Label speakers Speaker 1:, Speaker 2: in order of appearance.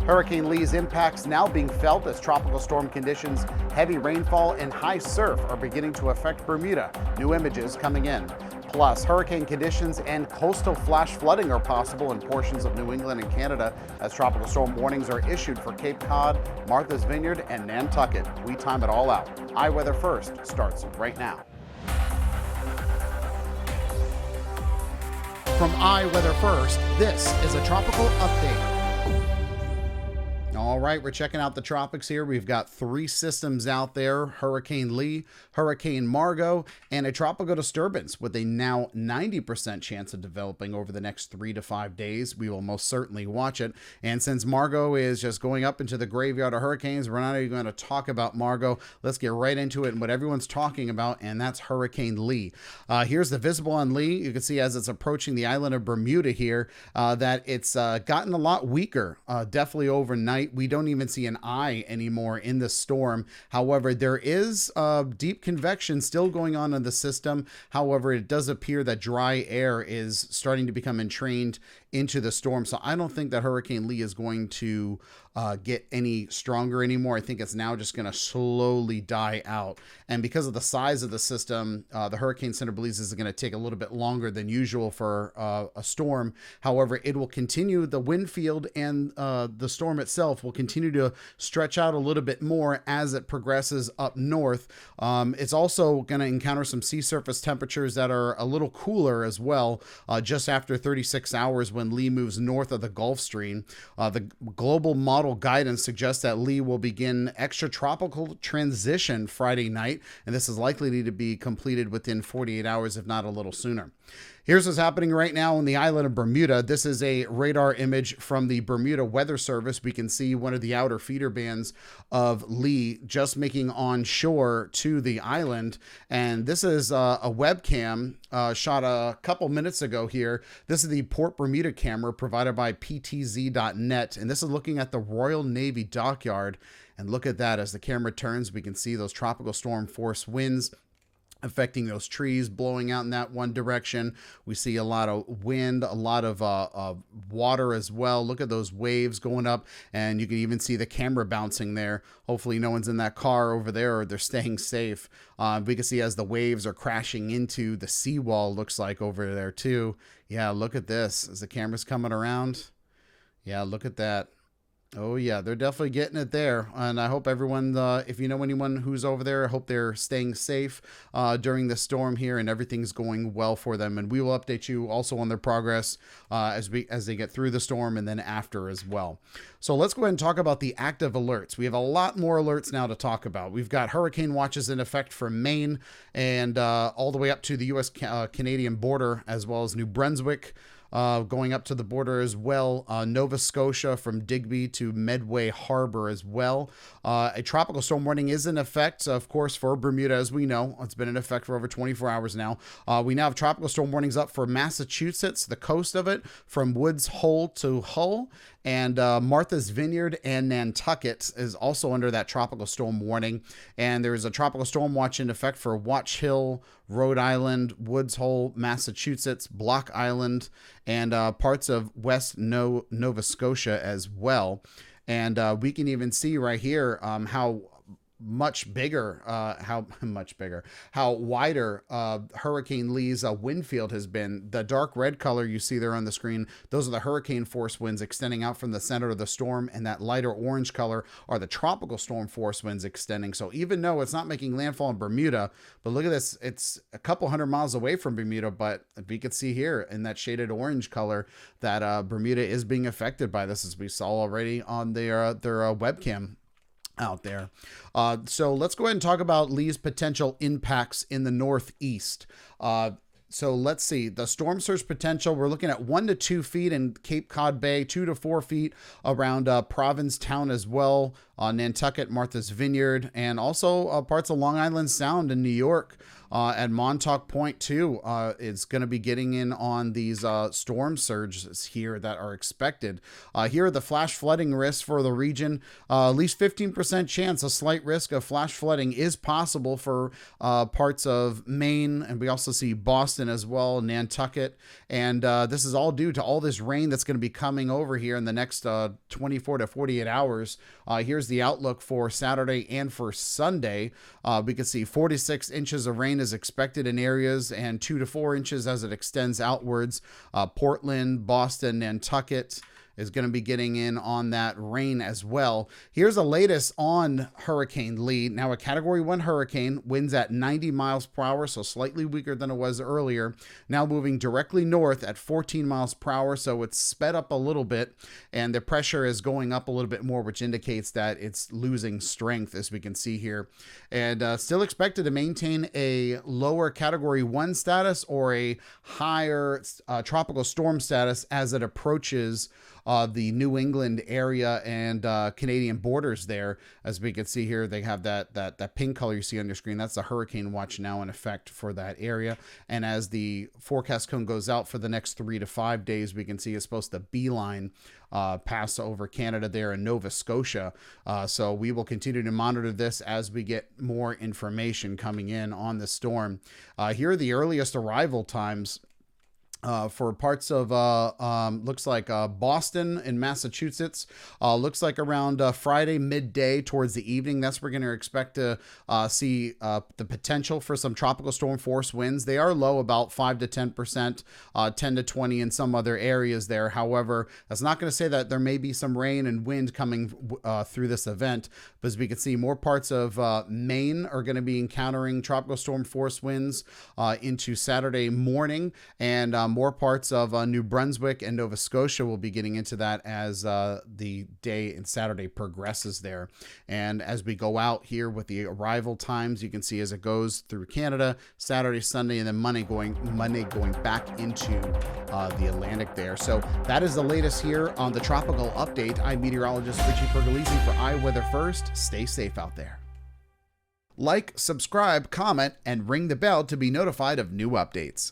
Speaker 1: Hurricane Lee's impacts now being felt as tropical storm conditions, heavy rainfall, and high surf are beginning to affect Bermuda. New images coming in. Plus, hurricane conditions and coastal flash flooding are possible in portions of New England and Canada as tropical storm warnings are issued for Cape Cod, Martha's Vineyard, and Nantucket. We time it all out. iWeather First starts right now.
Speaker 2: From iWeather First, this is a tropical update. All right, we're checking out the tropics here. We've got three systems out there: Hurricane Lee, Hurricane Margot, and a tropical disturbance with a now 90% chance of developing over the next 3 to 5 days. We will most certainly watch it. And since Margot is just going up into the graveyard of hurricanes, we're not even going to talk about Margot. Let's get right into it and what everyone's talking about, and that's Hurricane Lee. Here's the visible on Lee. You can see as it's approaching the island of Bermuda here that it's gotten a lot weaker, definitely overnight. We don't even see an eye anymore in the storm. However, there is deep convection still going on in the system. However, it does appear that dry air is starting to become entrained into the storm. So I don't think that Hurricane Lee is going to get any stronger anymore. I think it's now just going to slowly die out. And because of the size of the system, the Hurricane Center believes this is going to take a little bit longer than usual for a storm. However, it will continue, the wind field and the storm itself will continue to stretch out a little bit more as it progresses up north. It's also going to encounter some sea surface temperatures that are a little cooler as well, just after 36 hours when Lee moves north of the Gulf Stream. The global model guidance suggests that Lee will begin extratropical transition Friday night, and this is likely to be completed within 48 hours, if not a little sooner. Here's what's happening right now on the island of Bermuda. This is a radar image from the Bermuda Weather Service. We can see one of the outer feeder bands of Lee just making on shore to the island. And this is a webcam shot a couple minutes ago here. This is the Port Bermuda camera provided by ptz.net. And this is looking at the Royal Navy dockyard. And look at that, as the camera turns, we can see those tropical storm force winds affecting those trees, blowing out in that one direction. We see a lot of wind, a lot of water as well. Look at those waves going up, and you can even see the camera bouncing there. Hopefully no one's in that car over there, or they're staying safe. We can see as the waves are crashing into the seawall, looks like over there too. Yeah, look at this as the camera's coming around. Yeah, look at that. Oh, yeah, they're definitely getting it there. And I hope everyone, if you know anyone who's over there, I hope they're staying safe during the storm here and everything's going well for them. And we will update you also on their progress as they get through the storm and then after as well. So let's go ahead and talk about the active alerts. We have a lot more alerts now to talk about. We've got hurricane watches in effect for Maine and all the way up to the U.S.-Canadian border, as well as New Brunswick. Going up to the border as well, Nova Scotia from Digby to Medway Harbor as well. A tropical storm warning is in effect, of course, for Bermuda, as we know. It's been in effect for over 24 hours now. We now have tropical storm warnings up for Massachusetts, the coast of it, from Woods Hole to Hull. And Martha's Vineyard and Nantucket is also under that tropical storm warning. And there is a tropical storm watch in effect for Watch Hill, Rhode Island, Woods Hole, Massachusetts, Block Island, and parts of West Nova Scotia as well. And we can even see right here how wider Hurricane Lee's wind field has been. The dark red color you see there on the screen, those are the hurricane force winds extending out from the center of the storm, and that lighter orange color are the tropical storm force winds extending. So even though it's not making landfall in Bermuda, but look at this, it's a couple hundred miles away from Bermuda, but we could see here in that shaded orange color that Bermuda is being affected by this, as we saw already on their webcam out there. So let's go ahead and talk about Lee's potential impacts in the Northeast. So let's see, the storm surge potential, we're looking at 1 to 2 feet in Cape Cod Bay, 2 to 4 feet around Provincetown as well, Nantucket, Martha's Vineyard, and also parts of Long Island Sound in New York. At Montauk Point, too, it's going to be getting in on these storm surges here that are expected. Here are the flash flooding risks for the region. At least 15% chance, a slight risk of flash flooding is possible for parts of Maine, and we also see Boston as well, Nantucket. And this is all due to all this rain that's going to be coming over here in the next 24 to 48 hours. Here's the outlook for Saturday and for Sunday. We can see 46 inches of rain is expected in areas and 2 to 4 inches as it extends outwards. Portland, Boston, Nantucket is going to be getting in on that rain as well. Here's the latest on Hurricane Lee. Now, a Category 1 hurricane, winds at 90 miles per hour, so slightly weaker than it was earlier. Now moving directly north at 14 miles per hour, so it's sped up a little bit, and the pressure is going up a little bit more, which indicates that it's losing strength, as we can see here. And still expected to maintain a lower Category 1 status or a higher tropical storm status as it approaches the New England area and Canadian borders there. As we can see here, they have that pink color you see on your screen. That's the hurricane watch now in effect for that area. And as the forecast cone goes out for the next 3 to 5 days, we can see it's supposed to beeline pass over Canada there in Nova Scotia. So we will continue to monitor this as we get more information coming in on the storm. Here are the earliest arrival times. For parts of looks like Boston in Massachusetts, looks like around Friday midday towards the evening. That's where we're going to expect to see the potential for some tropical storm force winds. They are low, about 5 to 10%, 10 to 20 in some other areas there. However, that's not going to say that there may be some rain and wind coming through this event. But as we can see, more parts of Maine are going to be encountering tropical storm force winds into Saturday morning, and more parts of New Brunswick and Nova Scotia will be getting into that as the day and Saturday progresses there. And as we go out here with the arrival times, you can see as it goes through Canada, Saturday, Sunday, and then Monday going back into the Atlantic there. So that is the latest here on the Tropical Update. I'm meteorologist Richie Pergolesi for iWeather First. Stay safe out there. Like, subscribe, comment, and ring the bell to be notified of new updates.